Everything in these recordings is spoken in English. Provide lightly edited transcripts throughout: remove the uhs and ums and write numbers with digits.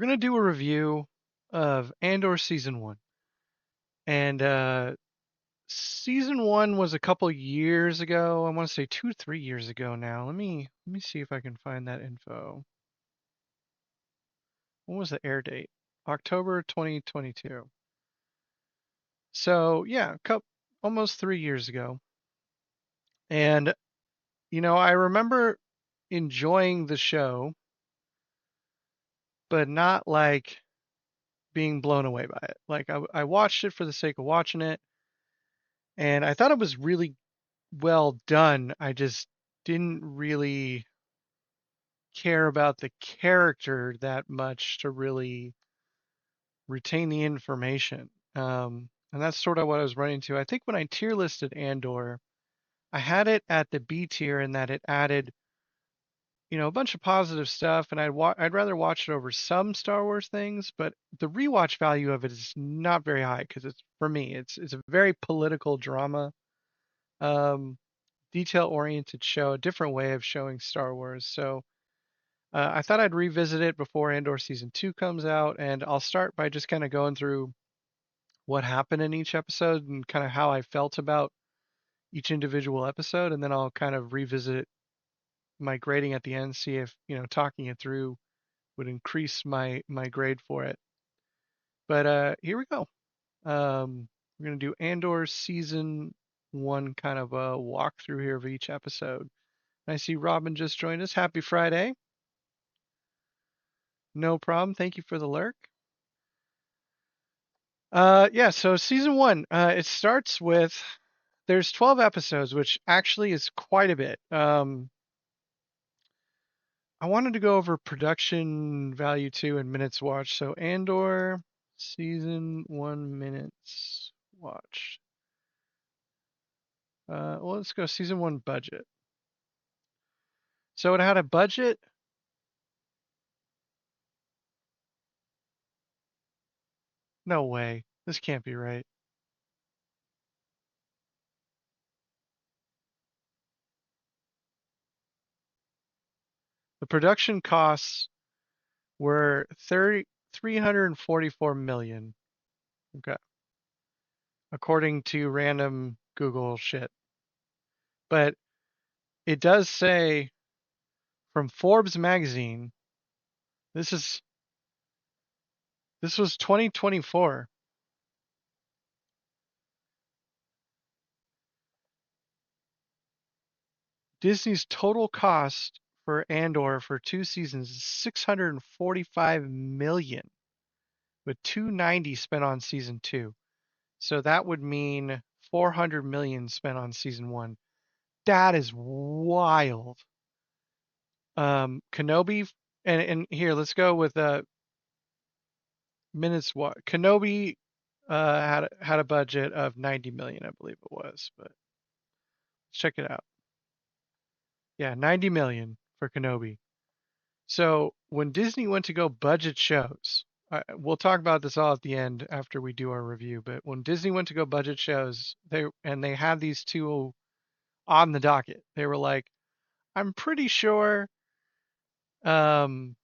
gonna do a review of Andor season one, and season one was a couple years ago. I want to say 2, 3 years ago now. Let me see if I can find that info. When was the air date? October 2022. So yeah, almost 3 years ago. And I remember enjoying the show, but not like being blown away by it. Like I watched it for the sake of watching it, and I thought it was really well done. I just didn't really care about the character that much to really retain the information. And that's sort of what I was running to. I think when I tier listed Andor, I had it at the B tier in that it added, a bunch of positive stuff, and I'd rather watch it over some Star Wars things, but the rewatch value of it is not very high because it's for me, it's a very political drama. Um, detail oriented show, a different way of showing Star Wars. So I thought I'd revisit it before Andor season two comes out, and I'll start by just kind of going through what happened in each episode and kind of how I felt about each individual episode, and then I'll kind of revisit my grading at the end, see if talking it through would increase my grade for it. But here we go. We're gonna do Andor season one, kind of a walkthrough here of each episode. I see Robin just joined us. Happy Friday. No problem. Thank you for the lurk. Yeah, so season one, it starts with there's 12 episodes, which actually is quite a bit. I wanted to go over production value too and minutes watched. So Andor season one minutes watched. Well, let's go season one budget. So it had a budget. No way. This can't be right. The production costs were 344 million. Okay. According to random Google shit. But it does say from Forbes magazine, this is this was 2024. Disney's total cost for Andor for 2 seasons is 645 million, with 290 spent on season two. So that would mean 400 million spent on season one. That is wild. Kenobi, and here let's go with minutes. What Kenobi had a budget of 90 million, I believe it was, but let's check it out. Yeah, 90 million for Kenobi. So when Disney went to go budget shows, we'll talk about this all at the end after we do our review. But when Disney went to go budget shows, they had these two on the docket. They were like, I'm pretty sure um,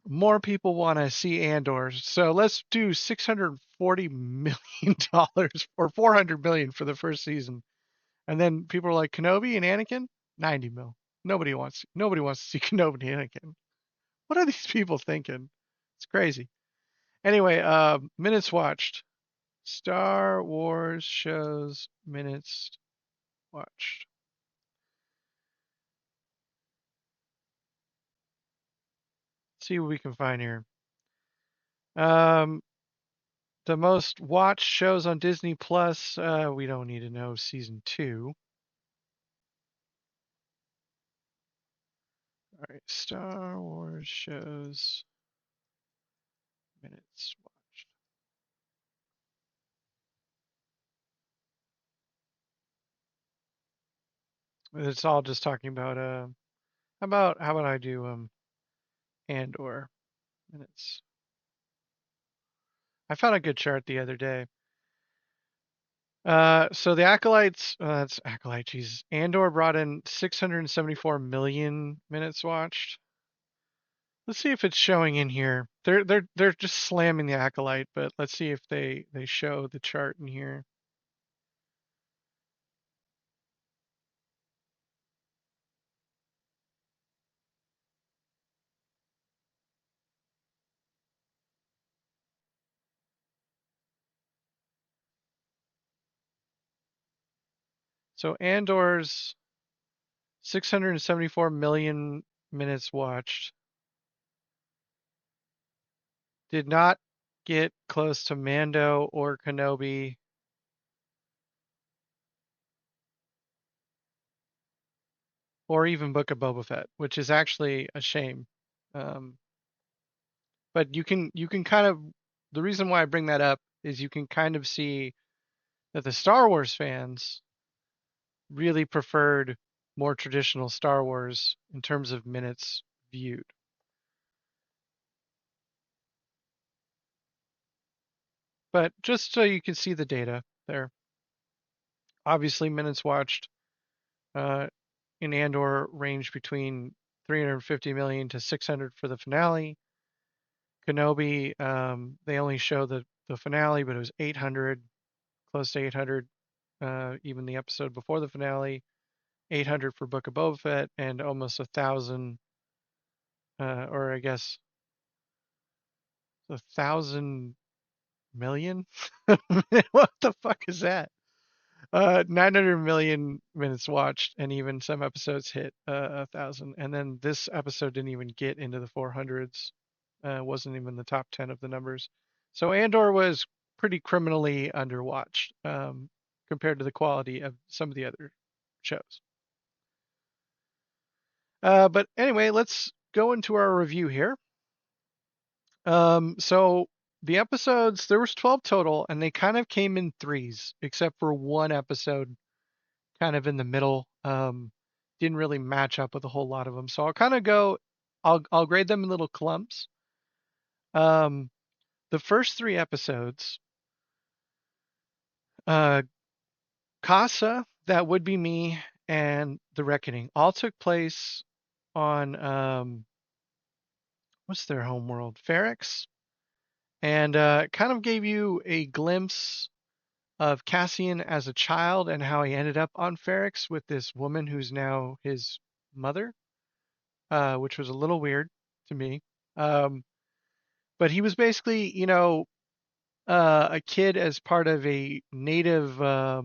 more people want to see Andor, so let's do 640 million dollars or 400 million for the first season. And then people are like, Kenobi and Anakin, 90 mil. Nobody wants to see Kenobi and Anakin. What are these people thinking? It's crazy. Anyway, minutes watched. Star Wars shows minutes watched. Let's see what we can find here. Um, the most watched shows on Disney Plus. We don't need to know season two. All right, Star Wars shows minutes watched. It's all just talking about how about I do Andor minutes. I found a good chart the other day. So the acolytes, that's acolyte, Jesus. Andor brought in 674 million minutes watched. Let's see if it's showing in here. They're just slamming the acolyte, but let's see if they show the chart in here. So Andor's 674 million minutes watched did not get close to Mando or Kenobi or even Book of Boba Fett, which is actually a shame. Um, but you can kind of the reason why I bring that up is you can kind of see that the Star Wars fans really preferred more traditional Star Wars in terms of minutes viewed. But just so you can see the data there, obviously minutes watched uh, in Andor range between 350 million to 600 for the finale. Kenobi, they only show the finale, but it was 800, close to 800, even the episode before the finale. 800 for Book of Boba Fett, and almost 1,000, or I guess 1,000 million. What the fuck is that? 900 million minutes watched, and even some episodes hit 1,000. And then this episode didn't even get into the 400s. Wasn't even the top 10 of the numbers. So Andor was pretty criminally underwatched compared to the quality of some of the other shows. But anyway, let's go into our review here. So the episodes, there was 12 total, and they kind of came in threes, except for one episode kind of in the middle. Didn't really match up with a whole lot of them. So I'll kind of go, I'll grade them in little clumps. Um, the first three episodes, uh, Casa, That Would Be Me, and The Reckoning all took place on, what's their home world? Ferrex. And kind of gave you a glimpse of Cassian as a child and how he ended up on Ferrex with this woman who's now his mother, which was a little weird to me. Um, but he was basically, a kid as part of a native. I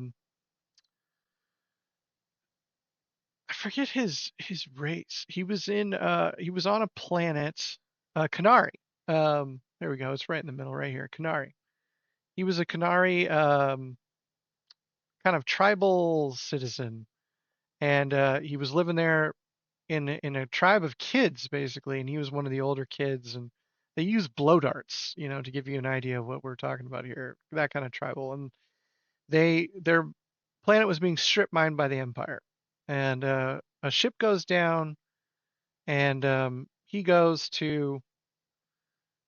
forget his race. He was on a planet, Canary. There we go. It's right in the middle, right here, Canary. He was a Canary kind of tribal citizen, and he was living there in a tribe of kids basically, and he was one of the older kids, and they use blow darts, to give you an idea of what we're talking about here, that kind of tribal, and their planet was being strip mined by the Empire, and a ship goes down, and he goes to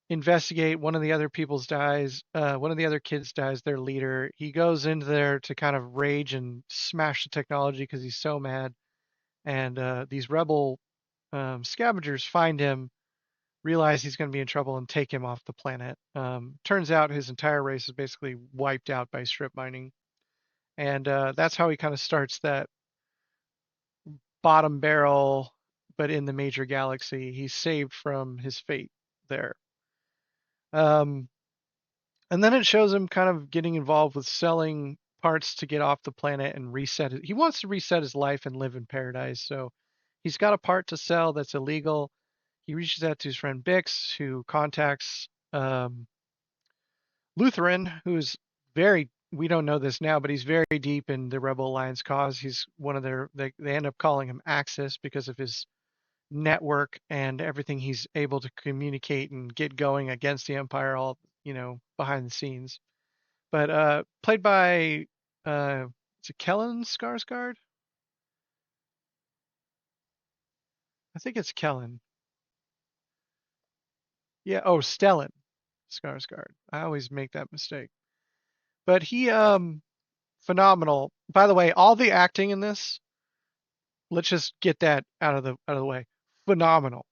investigate. One of the other kids dies, their leader. He goes into there to kind of rage and smash the technology because he's so mad, and these rebel scavengers find him, realize he's going to be in trouble, and take him off the planet. Turns out his entire race is basically wiped out by strip mining, and that's how he kind of starts that bottom barrel, but in the major galaxy. He's saved from his fate there. Um, and then it shows him kind of getting involved with selling parts to get off the planet and reset it. He wants to reset his life and live in paradise, so he's got a part to sell that's illegal. He reaches out to his friend Bix, who contacts Lutheran, who's we don't know this now, but he's very deep in the Rebel Alliance cause. He's one of they end up calling him Axis because of his network and everything he's able to communicate and get going against the Empire, all, behind the scenes. But played by, is it Kellen Skarsgård? I think it's Kellen. Yeah, oh, Stellan Skarsgård. I always make that mistake. But he phenomenal. By the way, all the acting in this, let's just get that out of the way. Phenomenal.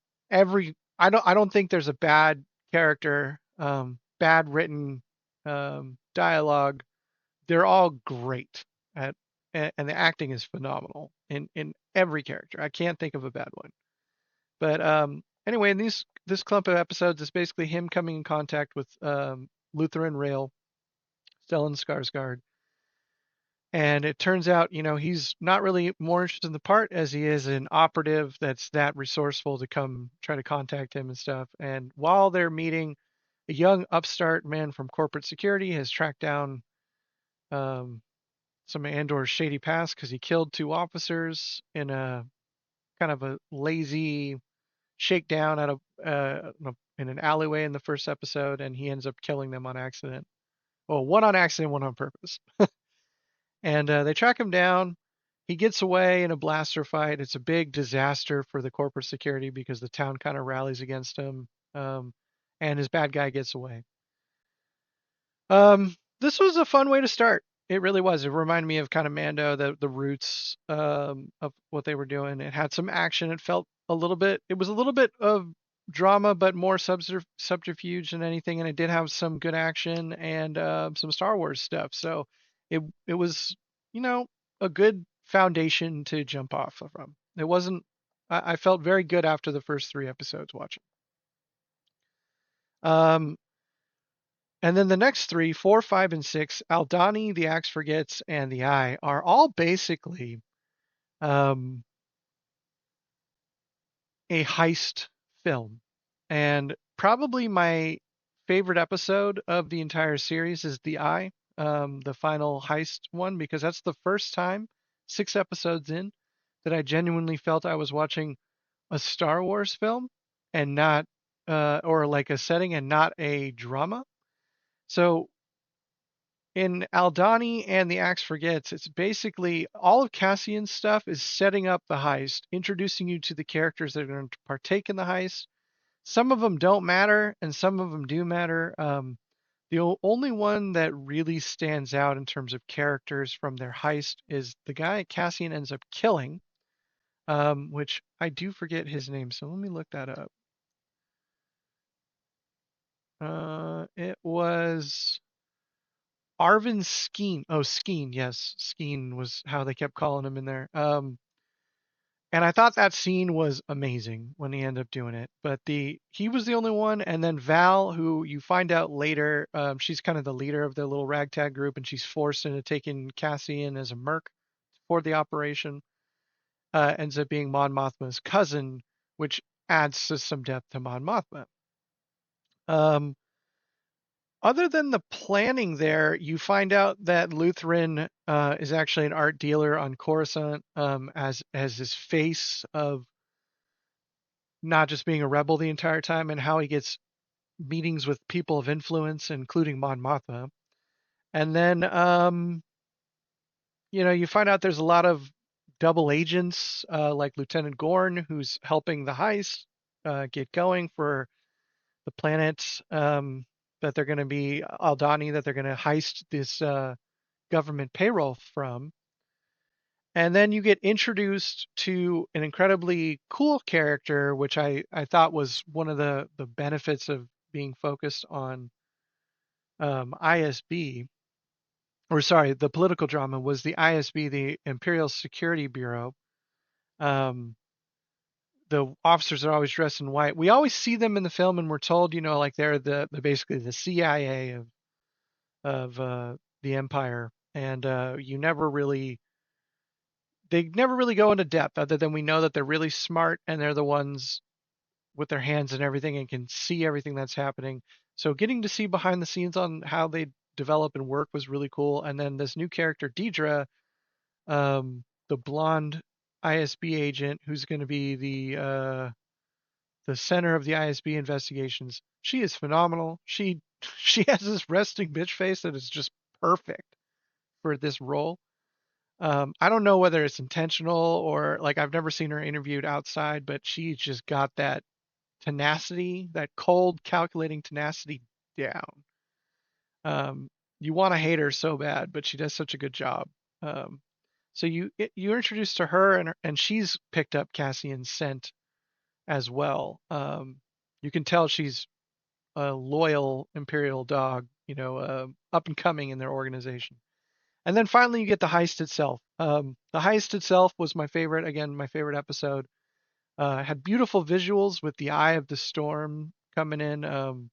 I don't think there's a bad character, bad written dialogue. They're all great at, and the acting is phenomenal in every character. I can't think of a bad one. But anyway, in this clump of episodes is basically him coming in contact with Lutheran Rail, Stellan Skarsgård, and it turns out, he's not really more interested in the part as he is an operative that's that resourceful to come try to contact him and stuff. And while they're meeting, a young upstart man from corporate security has tracked down um, some of Andor's shady past because he killed two officers in a kind of a lazy shakedown at in an alleyway in the first episode, and he ends up killing them on accident. Well, one on accident, one on purpose. And they track him down. He gets away in a blaster fight. It's a big disaster for the corporate security because the town kind of rallies against him, um, and his bad guy gets away. This was a fun way to start. It really was. It reminded me of kind of Mando, the roots of what they were doing. It had some action. It felt a little bit. It was a little bit of drama, but more subterfuge than anything. And it did have some good action and some Star Wars stuff. So it was, you know, a good foundation to jump off from. It wasn't. I felt very good after the first three episodes watching. Um, And then the next three, four, five, and six, Aldani, The Axe Forgets, and The Eye, are all basically um, a heist film. And probably my favorite episode of the entire series is The Eye, the final heist one, because that's the first time, 6 episodes in, that I genuinely felt I was watching a Star Wars film and not, or like a setting and not a drama. So in Aldani and the Axe Forgets, it's basically all of Cassian's stuff is setting up the heist, introducing you to the characters that are going to partake in the heist. Some of them don't matter, and some of them do matter. The only one that really stands out in terms of characters from their heist is the guy Cassian ends up killing, which I do forget his name, so let me look that up. It was Arvin Skeen. Oh, Skeen. Yes, Skeen was how they kept calling him in there. And I thought that scene was amazing when he ended up doing it. But he was the only one, and then Val, who you find out later, she's kind of the leader of their little ragtag group, and she's forced into taking Cassian as a merc for the operation. Ends up being Mon Mothma's cousin, which adds to some depth to Mon Mothma. Um, Other than the planning there, you find out that Lutheran is actually an art dealer on Coruscant, as his face of not just being a rebel the entire time, and how he gets meetings with people of influence, including Mon Mothma. And then you find out there's a lot of double agents, like Lieutenant Gorn, who's helping the heist get going for the planet that they're going to be Aldani, that they're going to heist this government payroll from. And then you get introduced to an incredibly cool character, which I thought was one of the benefits of being focused on ISB, or sorry, the political drama was the ISB, the Imperial Security Bureau. Um, the officers are always dressed in white. We always see them in the film, and we're told, like they're the basically the CIA of the Empire, and you never really they never really go into depth other than we know that they're really smart and they're the ones with their hands and everything and can see everything that's happening. So getting to see behind the scenes on how they develop and work was really cool. And then this new character, Deidre, the blonde ISB agent who's going to be the center of the ISB investigations. She is phenomenal. She has this resting bitch face that is just perfect for this role. I don't know whether it's intentional or like I've never seen her interviewed outside, but she's just got that tenacity, that cold, calculating tenacity down. Um, you want to hate her so bad, but she does such a good job. Um, so you're introduced to her, and she's picked up Cassian's scent as well. You can tell she's a loyal Imperial dog, up and coming in their organization. And then finally, you get the heist itself. The heist itself was my favorite. Again, my favorite episode. Had beautiful visuals with the Eye of the Storm coming in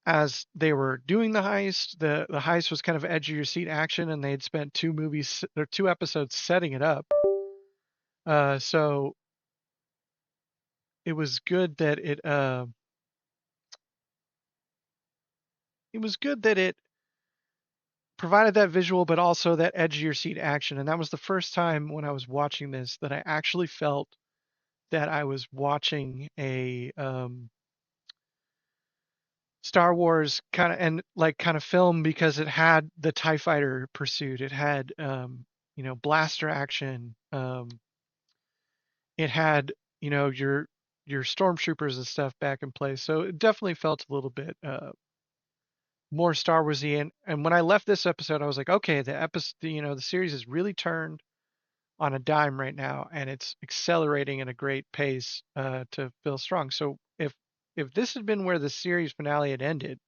as they were doing the heist. The heist was kind of edge of your seat action, and they had spent 2 episodes setting it up. So it was good that it provided that visual, but also that edge of your seat action. And that was the first time when I was watching this that I actually felt that I was watching a Star Wars kind of film, because it had the TIE fighter pursuit. It had blaster action. It had your stormtroopers and stuff back in place. So it definitely felt a little bit more Star Warsy. And when I left this episode, I was like, okay, the series has really turned on a dime right now, and it's accelerating at a great pace to feel strong. So if this had been where the series finale had ended,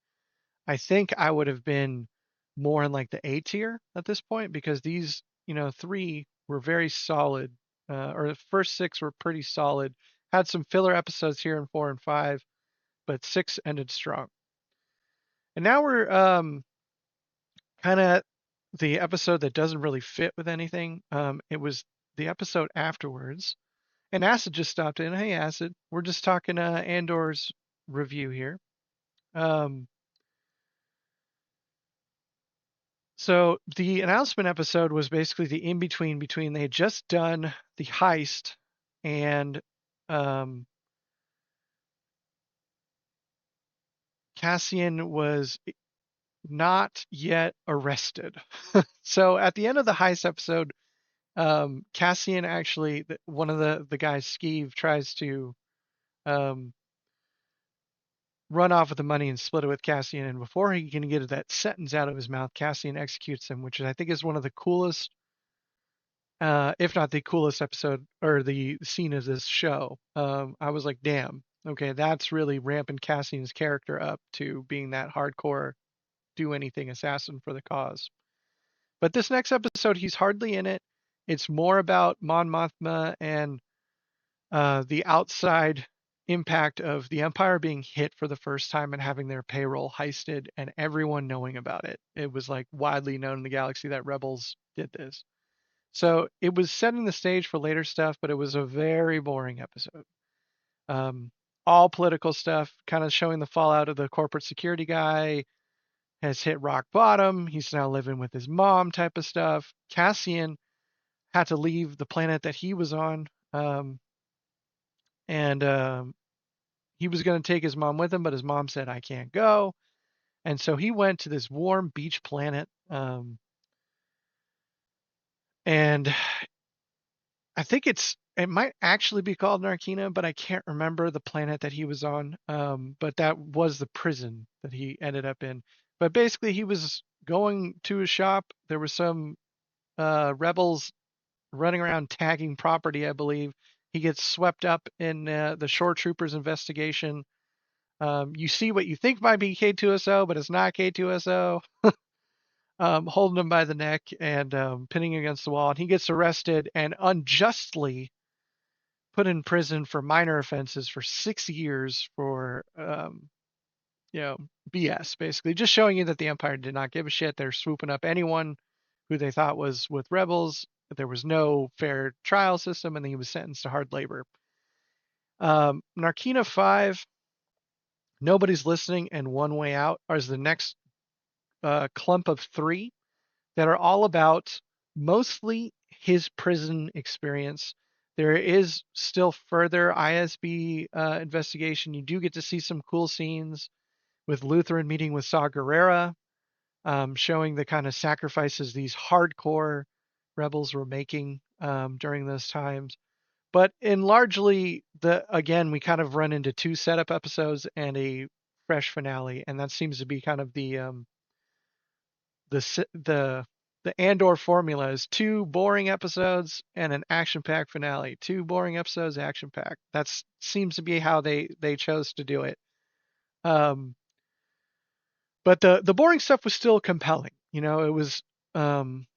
I think I would have been more in like the A tier at this point, because these, three were very solid, or the first six were pretty solid. Had some filler episodes here in 4 and 5, but six ended strong. And now we're kind of the episode that doesn't really fit with anything. It was the episode afterwards, and Acid just stopped in. Hey, Acid, we're just talking Andor's review here. Um, So the announcement episode was basically the in between they had just done the heist, and um, Cassian was not yet arrested. So at the end of the heist episode, Cassian actually, one of the guys, Skeeve, tries to um, run off with the money and split it with Cassian. And before he can get that sentence out of his mouth, Cassian executes him, which I think is one of the coolest, if not the coolest episode or the scene of this show. I was like, damn, okay, that's really ramping Cassian's character up to being that hardcore, do anything assassin for the cause. But this next episode, he's hardly in it. It's more about Mon Mothma and the outside impact of the Empire being hit for the first time and having their payroll heisted and everyone knowing about it. It was like widely known in the galaxy that rebels did this. So it was setting the stage for later stuff, but it was a very boring episode. Um, all political stuff, kind of showing the fallout of the corporate security guy has hit rock bottom. He's now living with his mom, type of stuff. Cassian had to leave the planet that he was on, and he was going to take his mom with him, but his mom said, I can't go. And so he went to this warm beach planet. And I think it might actually be called Narkina, but I can't remember the planet that he was on. But that was the prison that he ended up in. But basically, he was going to a shop. There were some rebels running around tagging property, I believe. He gets swept up in the shore troopers investigation. You see what you think might be K2SO, but it's not K2SO. Holding him by the neck and pinning him against the wall. And he gets arrested and unjustly put in prison for minor offenses for 6 years for, BS, basically. Just showing you that the Empire did not give a shit. They're swooping up anyone who they thought was with rebels. There was no fair trial system, and he was sentenced to hard labor. Narkina 5, Nobody's Listening, and One Way Out are the next clump of three that are all about mostly his prison experience. There is still further ISB investigation. You do get to see some cool scenes with Lutheran meeting with Saw Gerrera, showing the kind of sacrifices these hardcore rebels were making during those times. But in largely, again, we kind of run into 2 setup episodes and a fresh finale, and that seems to be kind of the the Andor formula is two boring episodes and an action-packed finale. Two boring episodes, action-packed. That seems to be how they chose to do it. Um, but the boring stuff was still compelling. You know, it was um,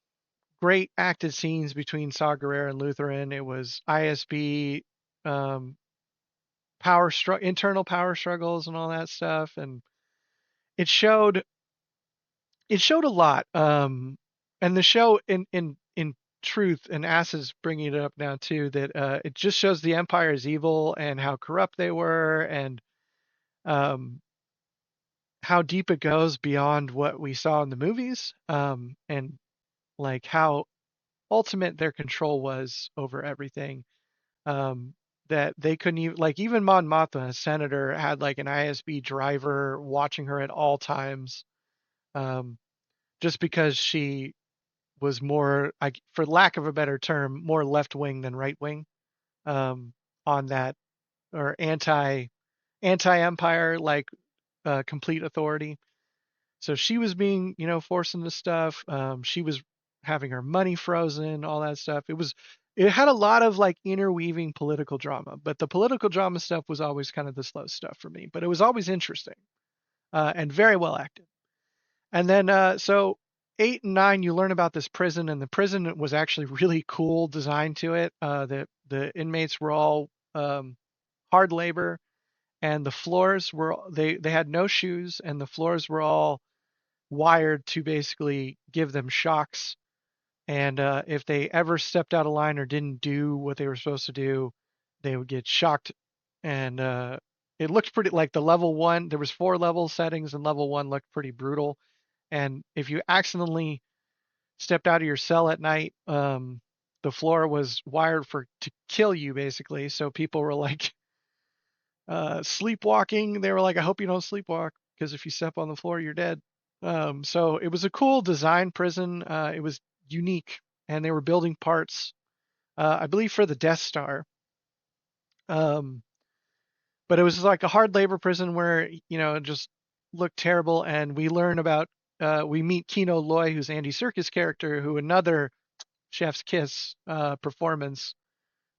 great acted scenes between Saw Gerrera and Lutheran. It was ISB um, internal power struggles and all that stuff, and it showed it showed a lot. And the show in truth, and Ass is bringing it up now too, that it just shows the Empire is evil and how corrupt they were, and um, how deep it goes beyond what we saw in the movies, and like how ultimate their control was over everything. Um, that they couldn't even like even Mon Mothma, a senator, had like an ISB driver watching her at all times, um, just because she was more, for lack of a better term, more left wing than right wing, um, on that, or anti empire, like complete authority. So she was being, forced into stuff. She was having her money frozen, all that stuff. It had a lot of like interweaving political drama, but the political drama stuff was always kind of the slow stuff for me. But it was always interesting, and very well acted. And then so 8 and 9, you learn about this prison, and the prison was actually really cool design to it. The inmates were all hard labor, and the floors were they had no shoes, and the floors were all wired to basically give them shocks. And if they ever stepped out of line or didn't do what they were supposed to do, they would get shocked. And it looked pretty like the level one. There was 4 level settings, and level one looked pretty brutal. And if you accidentally stepped out of your cell at night, the floor was wired for to kill you basically. So people were like sleepwalking. They were like, "I hope you don't sleepwalk, because if you step on the floor, you're dead." So it was a cool design prison. It was unique, and they were building parts, I believe, for the Death Star. Um, but it was like a hard labor prison where it just looked terrible. And we learn about we meet Kino Loy, who's Andy Serkis' character, who another Chef's Kiss performance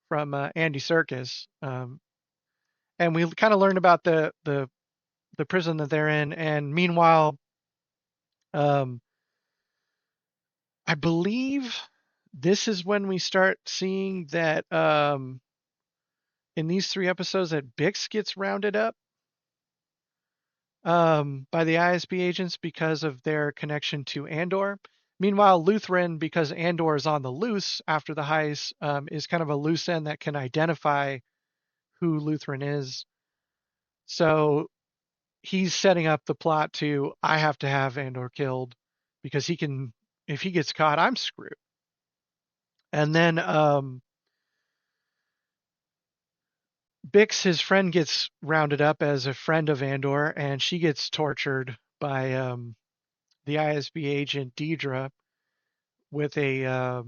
from Andy Serkis. And we kind of learn about the prison that they're in. And meanwhile, um, I believe this is when we start seeing that in these 3 episodes that Bix gets rounded up by the ISB agents because of their connection to Andor. Meanwhile, Lutheran, because Andor is on the loose after the heist, is kind of a loose end that can identify who Lutheran is. So he's setting up the plot to, I have to have Andor killed because he can, if he gets caught, I'm screwed. And then Bix, his friend, gets rounded up as a friend of Andor, and she gets tortured by the ISB agent Deidre with a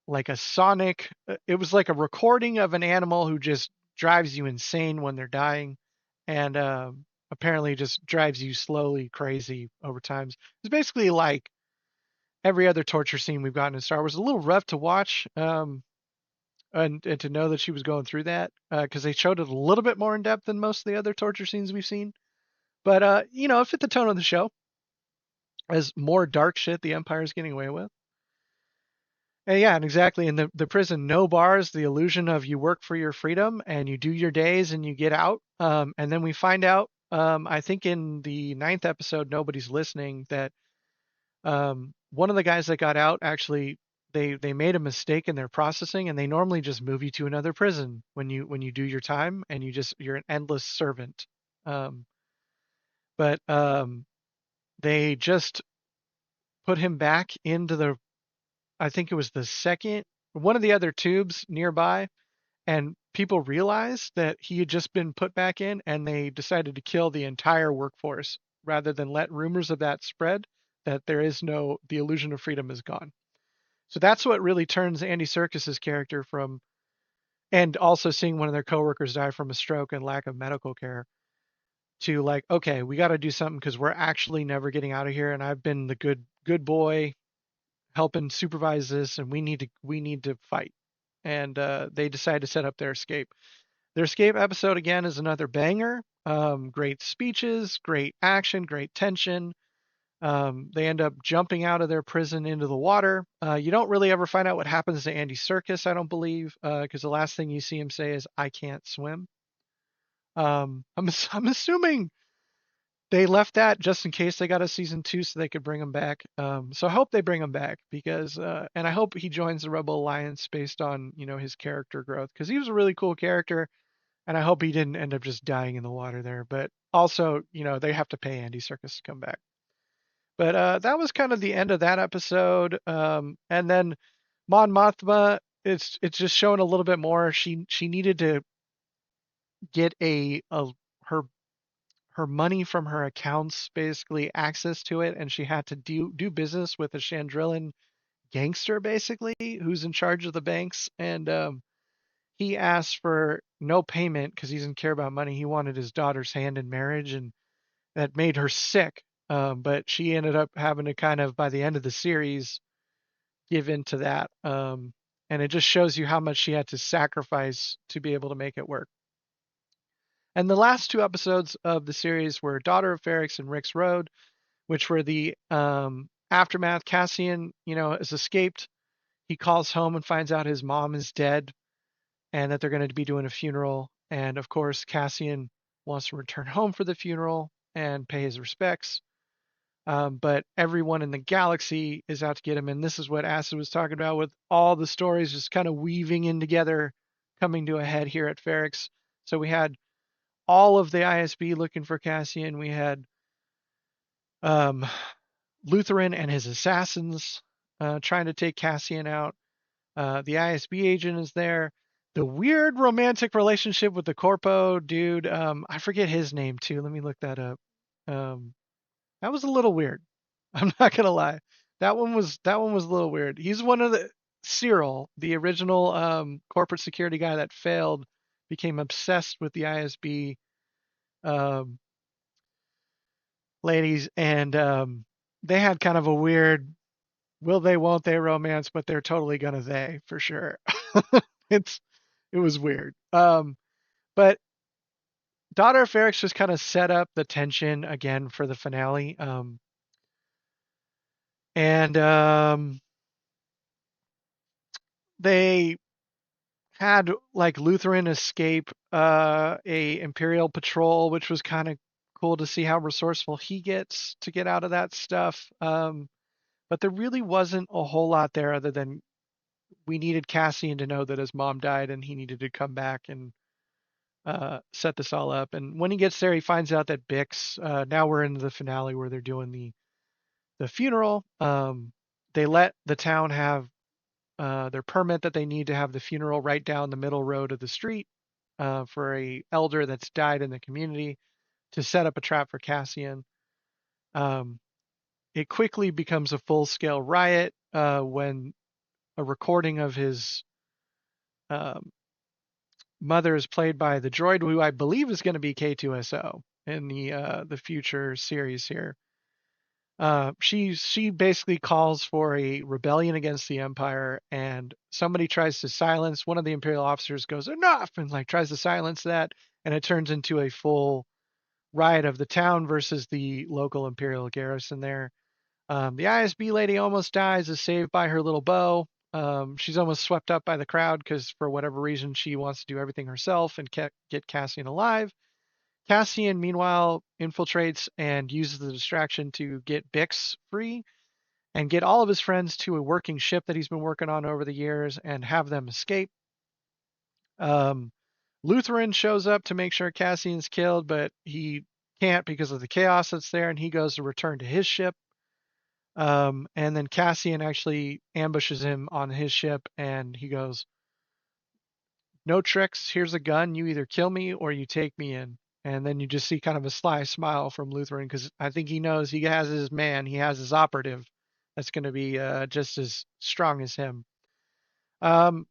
like a sonic. It was like a recording of an animal who just drives you insane when they're dying, and apparently just drives you slowly crazy over time. It's basically like every other torture scene we've gotten in Star Wars. A little rough to watch, and to know that she was going through that, because they showed it a little bit more in depth than most of the other torture scenes we've seen. But it fit the tone of the show as more dark shit the Empire's getting away with. And yeah, and exactly. In the prison, no bars, the illusion of you work for your freedom and you do your days and you get out. And then we find out, I think in the 9th episode, Nobody's Listening, that one of the guys that got out actually they made a mistake in their processing, and they normally just move you to another prison when you do your time, and you're an endless servant. Um, but they just put him back into the, I think it was the second, one of the other tubes nearby, and people realized that he had just been put back in, and they decided to kill the entire workforce rather than let rumors of that spread, that the illusion of freedom is gone. So that's what really turns Andy Serkis's character from, and also seeing one of their coworkers die from a stroke and lack of medical care, to like, okay, we got to do something because we're actually never getting out of here. And I've been the good boy, helping supervise this, and we need to fight. And they decide to set up their escape episode again is another banger. Great speeches, great action, great tension. They end up jumping out of their prison into the water. You don't really ever find out what happens to Andy Serkis, I don't believe, because the last thing you see him say is "I can't swim." I'm assuming they left that just in case they got a season two, so they could bring him back. So I hope they bring him back because, and I hope he joins the Rebel Alliance based on his character growth because he was a really cool character, and I hope he didn't end up just dying in the water there. But also, they have to pay Andy Serkis to come back. But that was kind of the end of that episode. And then Mon Mothma, it's just showing a little bit more. She needed to get her her money from her accounts, basically access to it, and she had to do business with a Chandrillan gangster, basically, who's in charge of the banks. And he asked for no payment because he doesn't care about money. He wanted his daughter's hand in marriage, and that made her sick. But she ended up having to kind of, by the end of the series, give in to that. And it just shows you how much she had to sacrifice to be able to make it work. And the last two episodes of the series were Daughter of Ferrix and Rick's Road, which were the aftermath. Cassian, has escaped. He calls home and finds out his mom is dead and that they're going to be doing a funeral. And of course, Cassian wants to return home for the funeral and pay his respects. But everyone in the galaxy is out to get him. And this is what Acid was talking about with all the stories just kind of weaving in together, coming to a head here at Ferrix. So we had all of the ISB looking for Cassian. We had um, Lutheran and his assassins trying to take Cassian out. The ISB agent is there. The weird romantic relationship with the Corpo dude. I forget his name too. Let me look that up. Um, that was a little weird. I'm not gonna lie. That one was a little weird. He's one of the Cyril, the original corporate security guy that failed, became obsessed with the ISB um, ladies, and they had kind of a weird will they won't they romance, but they're totally gonna they for sure. it's it was weird. But Daughter of Ferrix just kind of set up the tension again for the finale. And they had like Lutheran escape a Imperial patrol, which was kind of cool to see how resourceful he gets to get out of that stuff. But there really wasn't a whole lot there other than we needed Cassian to know that his mom died and he needed to come back and set this all up. And when he gets there, he finds out that Bix. Now we're into the finale where they're doing the funeral. They let the town have their permit that they need to have the funeral right down the middle road of the street for a elder that's died in the community to set up a trap for Cassian. Um, it quickly becomes a full scale riot when a recording of his um, mother is played by the droid who I believe is going to be K2SO in the future series here. She basically calls for a rebellion against the Empire, and somebody tries to silence one of the Imperial officers goes enough and like tries to silence that, and it turns into a full riot of the town versus the local Imperial garrison there. The ISB lady almost dies, is saved by her little bow. She's almost swept up by the crowd because for whatever reason she wants to do everything herself and get Cassian alive. Cassian, meanwhile, infiltrates and uses the distraction to get Bix free and get all of his friends to a working ship that he's been working on over the years and have them escape. Um, Lutheran shows up to make sure Cassian's killed, but he can't because of the chaos that's there, and he goes to return to his ship. And then Cassian actually ambushes him on his ship, and he goes, "No tricks. Here's a gun. You either kill me or you take me in." And then you just see kind of a sly smile from Lutheran because I think he knows he has his man, he has his operative that's going to be just as strong as him. Um,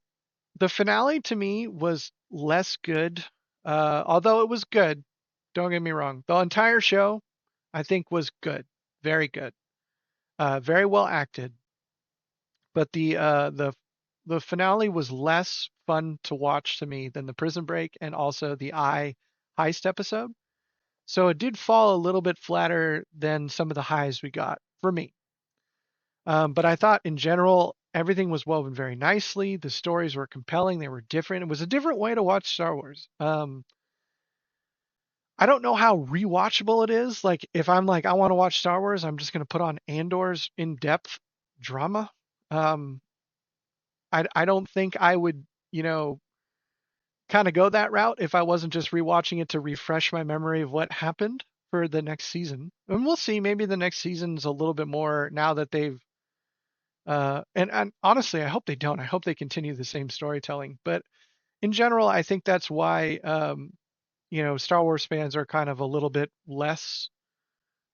the finale to me was less good, although it was good. Don't get me wrong. The entire show, I think, was good, very good, very well acted. but the finale was less fun to watch to me than the Prison Break and also the Eye heist episode. So it did fall a little bit flatter than some of the highs we got for me. But I thought in general everything was woven very nicely. The stories were compelling. They were different. It was a different way to watch Star Wars. I don't know how rewatchable it is. Like if I'm like I want to watch Star Wars, I'm just going to put on Andor's in-depth drama. Um, I don't think I would, kind of go that route if I wasn't just rewatching it to refresh my memory of what happened for the next season. And we'll see. Maybe the next season's a little bit more now that they've. And honestly, I hope they don't. I hope they continue the same storytelling. But in general, I think that's why Star Wars fans are kind of a little bit less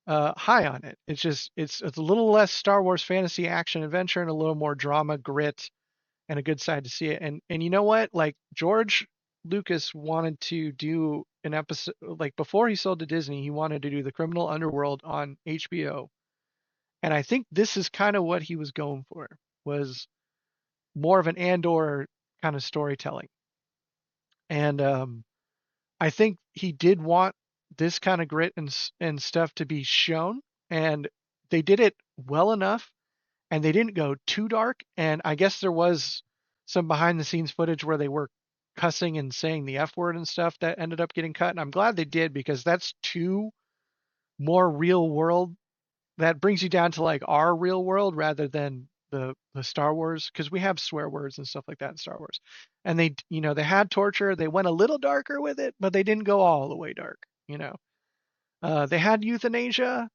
high on it. It's a little less Star Wars fantasy action adventure and a little more drama, grit, and a good side to see it. And you know what? Like George Lucas wanted to do an episode like before he sold to Disney, he wanted to do the Criminal Underworld on HBO. And I think this is kind of what he was going for was more of an Andor kind of storytelling. And I think he did want this kind of grit and stuff to be shown, and they did it well enough, and they didn't go too dark. And I guess there was some behind the scenes footage where they were cussing and saying the F word and stuff that ended up getting cut. And I'm glad they did because that's too more real world. That brings you down to like our real world rather than the Star Wars because we have swear words and stuff like that in Star Wars. And they had torture. They went a little darker with it, but they didn't go all the way dark. They had euthanasia.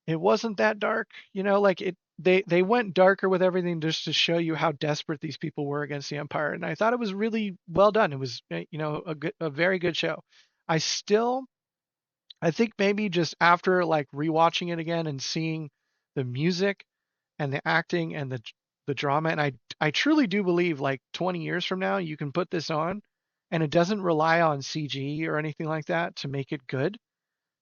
It wasn't that dark. Like it. They went darker with everything just to show you how desperate these people were against the Empire. And I thought it was really well done. It was a very good show. I still I think maybe just after like rewatching it again and seeing the music and the acting and the drama, and I truly do believe like 20 years from now you can put this on and it doesn't rely on CG or anything like that to make it good.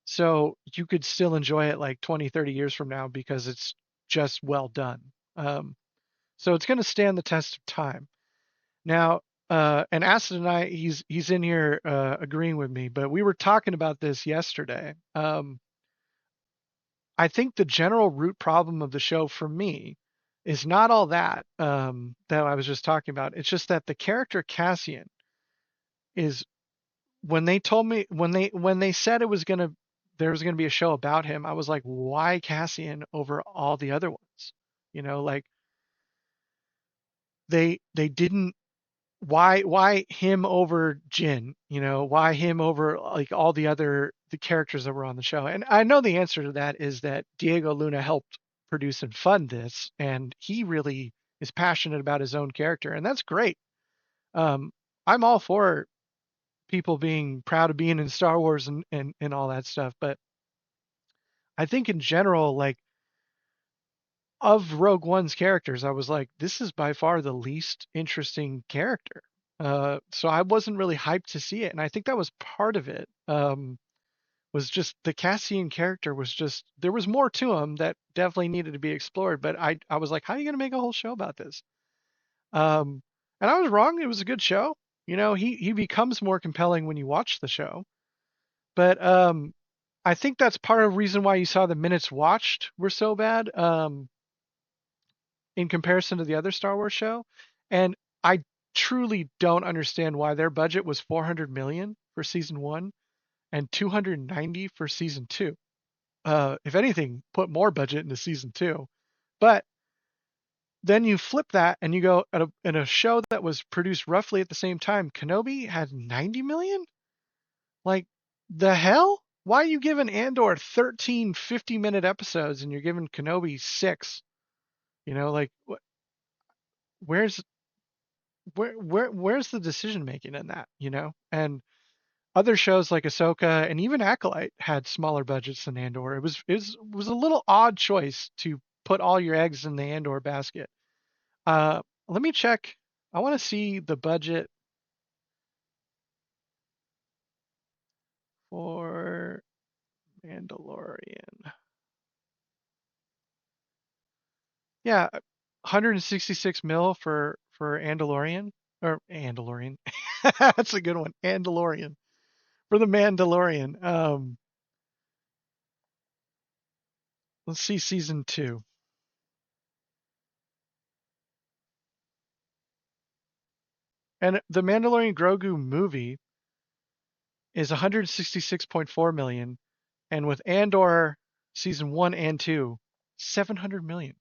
So you could still enjoy it like 20, 30 years from now because it's just well done. So it's going to stand the test of time. Now, and Acid and he's in here agreeing with me, but we were talking about this yesterday. I think the general root problem of the show for me is not all that I was just talking about. It's just that the character Cassian is when they told me when they said it was gonna there was gonna be a show about him, I was like, why Cassian over all the other ones? Like they didn't why him over Jin? Why him over like all the characters that were on the show? And I know the answer to that is that Diego Luna helped produce and fund this, and he really is passionate about his own character, and that's great. Um, I'm all for people being proud of being in Star Wars and all that stuff, but I think in general, like of Rogue One's characters, I was like, this is by far the least interesting character. So I wasn't really hyped to see it, and I think that was part of it. Was just the Cassian character was just there was more to him that definitely needed to be explored. But I was like, how are you going to make a whole show about this? Um, and I was wrong. It was a good show. He becomes more compelling when you watch the show. But I think that's part of the reason why you saw the minutes watched were so bad. In comparison to the other Star Wars show. And I truly don't understand why their budget was 400 million for season 1 and 290 for season 2. If anything, put more budget into season 2. But then you flip that and you go in a show that was produced roughly at the same time, Kenobi had 90 million? Like the hell? Why are you giving Andor 13 50-minute episodes and you're giving Kenobi 6? Like where's where's the decision making in that, And other shows like Ahsoka and even Acolyte had smaller budgets than Andor. It was a little odd choice to put all your eggs in the Andor basket. Let me check. I want to see the budget for Mandalorian. Yeah, 166 mil for Andalorian or Andalorian. That's a good one. Andalorian for the Mandalorian. Let's see season 2. And the Mandalorian Grogu movie is 166.4 million, and with Andor season 1 and 2, 700 million.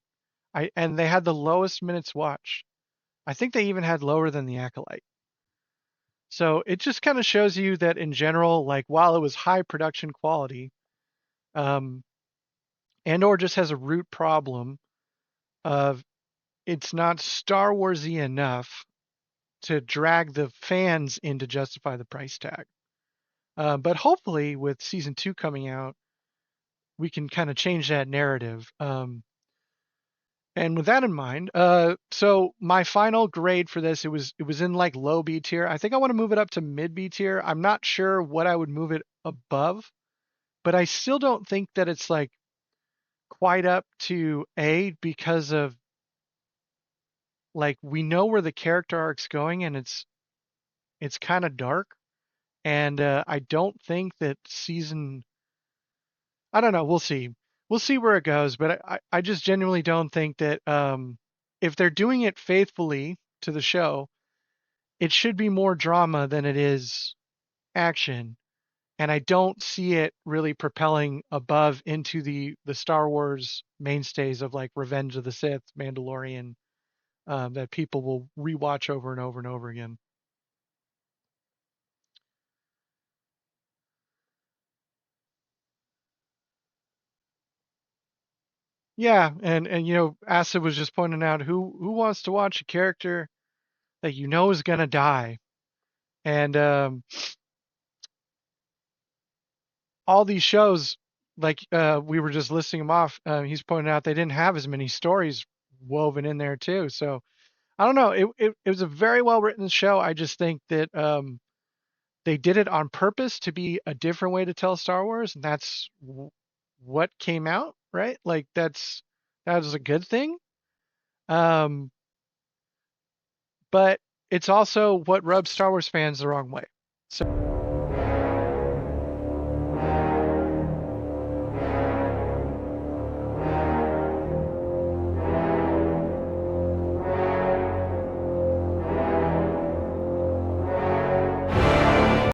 And they had the lowest minutes watched. I think they even had lower than the Acolyte. So it just kind of shows you that in general, like while it was high production quality, um, Andor just has a root problem of it's not Star Warsy enough to drag the fans in to justify the price tag. But hopefully, with season 2 coming out, we can kind of change that narrative. And with that in mind, so my final grade for this, it was in like low B tier. I think I want to move it up to mid B tier. I'm not sure what I would move it above, but I still don't think that it's like quite up to A because of like we know where the character arc's going and it's kind of dark. And I don't think that season I don't know, we'll see. We'll see where it goes, but I just genuinely don't think that if they're doing it faithfully to the show, it should be more drama than it is action. And I don't see it really propelling above into the Star Wars mainstays of like Revenge of the Sith, Mandalorian, that people will rewatch over and over and over again. Yeah, and Asa was just pointing out who wants to watch a character that you know is gonna die, and all these shows, like we were just listing them off. He's pointing out they didn't have as many stories woven in there too. So I don't know. It was a very well written show. I just think that they did it on purpose to be a different way to tell Star Wars, and that's what came out, right? Like that was a good thing. Um, but it's also what rubs Star Wars fans the wrong way. So